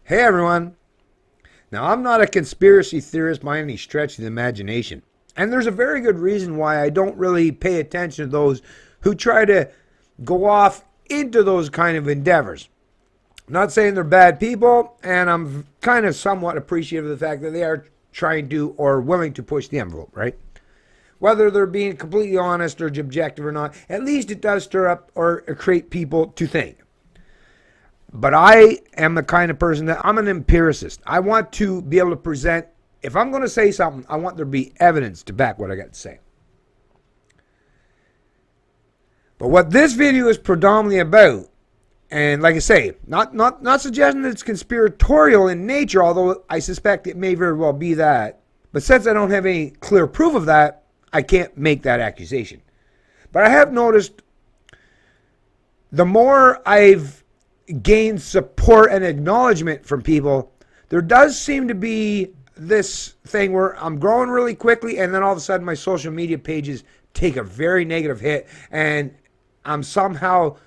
Hey everyone. Now, I'm not a conspiracy theorist by any stretch of the imagination. And there's a very good reason why I don't really pay attention to those who try to go off into those kind of endeavors. I'm not saying they're bad people, and I'm kind of somewhat appreciative of the fact that they are trying to or willing to push the envelope, right? Whether they're being completely honest or objective or not, at least it does stir up or create people to think. But I am the kind of person that I'm an empiricist. I want to be able to present, if I'm going to say something, I want there to be evidence to back what I got to say. But what this video is predominantly about, and like I say, not suggesting that it's conspiratorial in nature, although I suspect it may very well be that. But since I don't have any clear proof of that, I can't make that accusation. But I have noticed the more I've gained support and acknowledgement from people, there does seem to be this thing where I'm growing really quickly and then all of a sudden my social media pages take a very negative hit and I'm somehow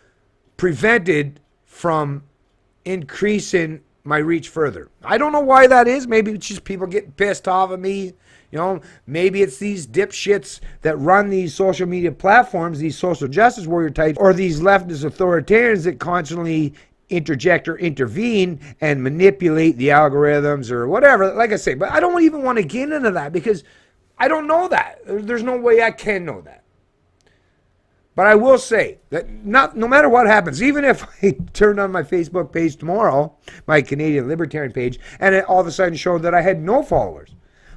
prevented from increasing my reach further. I don't know why that is. Maybe it's just people getting pissed off at me. You know, maybe it's these dipshits that run these social media platforms, these social justice warrior types, or these leftist authoritarians that constantly interject or intervene and manipulate the algorithms or whatever. Like I say, but I don't even want to get into that because I don't know that. There's no way I can know that. But I will say that no matter what happens, even if I turned on my Facebook page tomorrow, my Canadian Libertarian page, and it all of a sudden showed that I had no followers,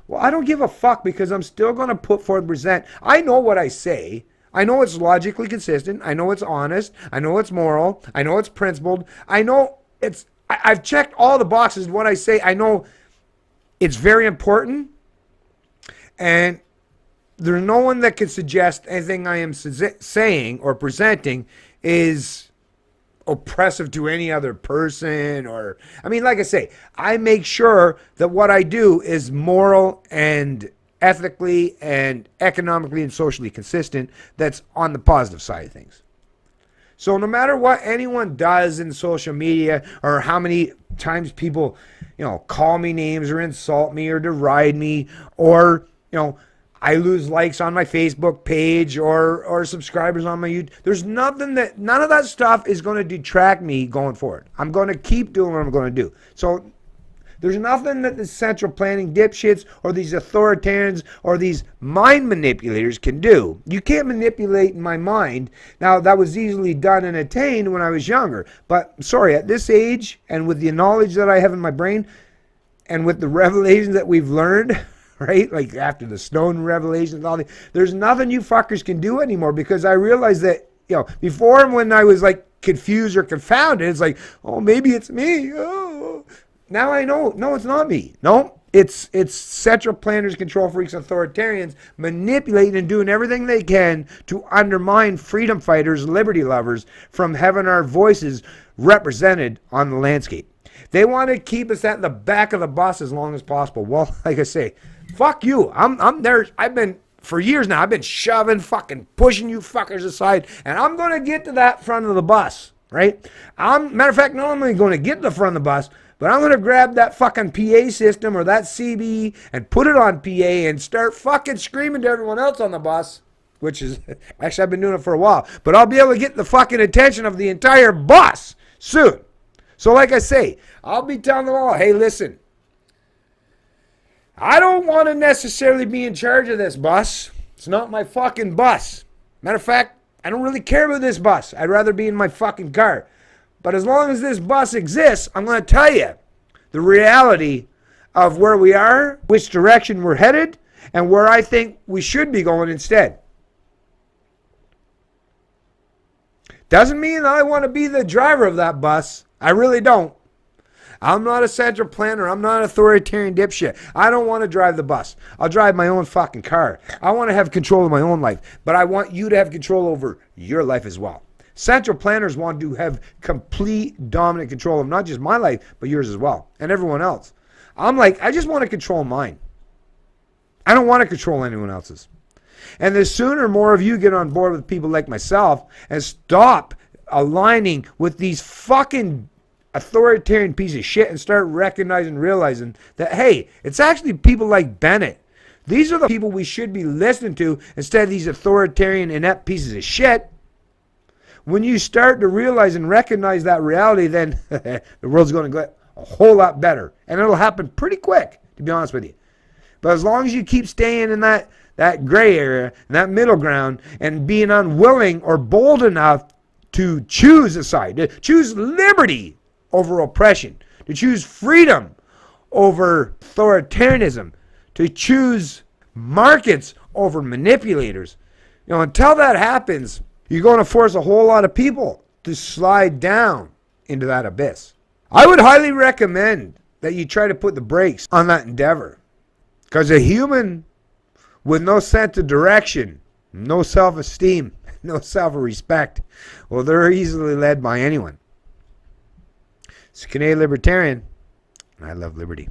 well, I don't give a fuck because I'm still going to put forward and present. I know what I say. I know it's logically consistent. I know it's honest. I know it's moral. I know it's principled. I know it's, I've checked all the boxes. What I say, I know it's very important. And there's no one that can suggest anything I am saying or presenting is oppressive to any other person. Or, I mean, like I say, I make sure that what I do is moral and ethically and economically and socially consistent, that's on the positive side of things. So no matter what anyone does in social media or how many times people, call me names or insult me or deride me, or, I lose likes on my Facebook page or subscribers on my YouTube. There's none of that stuff is going to detract me going forward. I'm going to keep doing what I'm going to do. So there's nothing that the central planning dipshits or these authoritarians or these mind manipulators can do. You can't manipulate my mind. Now, that was easily done and attained when I was younger. But, sorry, at this age and with the knowledge that I have in my brain and with the revelations that we've learned, right? Like after the Snowden revelations and all that, there's nothing you fuckers can do anymore because I realized that, before when I was like confused or confounded, it's like, oh, maybe it's me. Oh. Now I know, no, it's not me. No, it's central planners, control freaks, authoritarians manipulating and doing everything they can to undermine freedom fighters, liberty lovers from having our voices represented on the landscape. They want to keep us at the back of the bus as long as possible. Well, like I say, fuck you. I'm there. I've been, for years now, I've been shoving, fucking pushing you fuckers aside, and I'm going to get to that front of the bus, right? Matter of fact, not only going to get to the front of the bus, but I'm going to grab that fucking PA system or that CB and put it on PA and start fucking screaming to everyone else on the bus, which is, actually I've been doing it for a while, but I'll be able to get the fucking attention of the entire bus soon. So like I say, I'll be telling them all, hey, listen, I don't want to necessarily be in charge of this bus. It's not my fucking bus. Matter of fact, I don't really care about this bus. I'd rather be in my fucking car. But as long as this bus exists, I'm going to tell you the reality of where we are, which direction we're headed, and where I think we should be going instead. Doesn't mean I want to be the driver of that bus. I really don't. I'm not a central planner. I'm not an authoritarian dipshit. I don't want to drive the bus. I'll drive my own fucking car. I want to have control of my own life. But I want you to have control over your life as well. Central planners want to have complete dominant control of not just my life, but yours as well. And everyone else. I'm like, I just want to control mine. I don't want to control anyone else's. And the sooner more of you get on board with people like myself and stop aligning with these fucking authoritarian piece of shit and start recognizing, realizing that, hey, it's actually people like Bennett. These are the people we should be listening to instead of these authoritarian, inept pieces of shit. When you start to realize and recognize that reality, then the world's going to get a whole lot better. And it'll happen pretty quick, to be honest with you. But as long as you keep staying in that gray area, and that middle ground, and being unwilling or bold enough to choose a side, to choose liberty over oppression, to choose freedom over authoritarianism, to choose markets over manipulators. Until that happens, you're going to force a whole lot of people to slide down into that abyss. I would highly recommend that you try to put the brakes on that endeavor. Because a human with no sense of direction, no self-esteem, no self-respect, well, they're easily led by anyone. It's Canadian Libertarian, and I love liberty.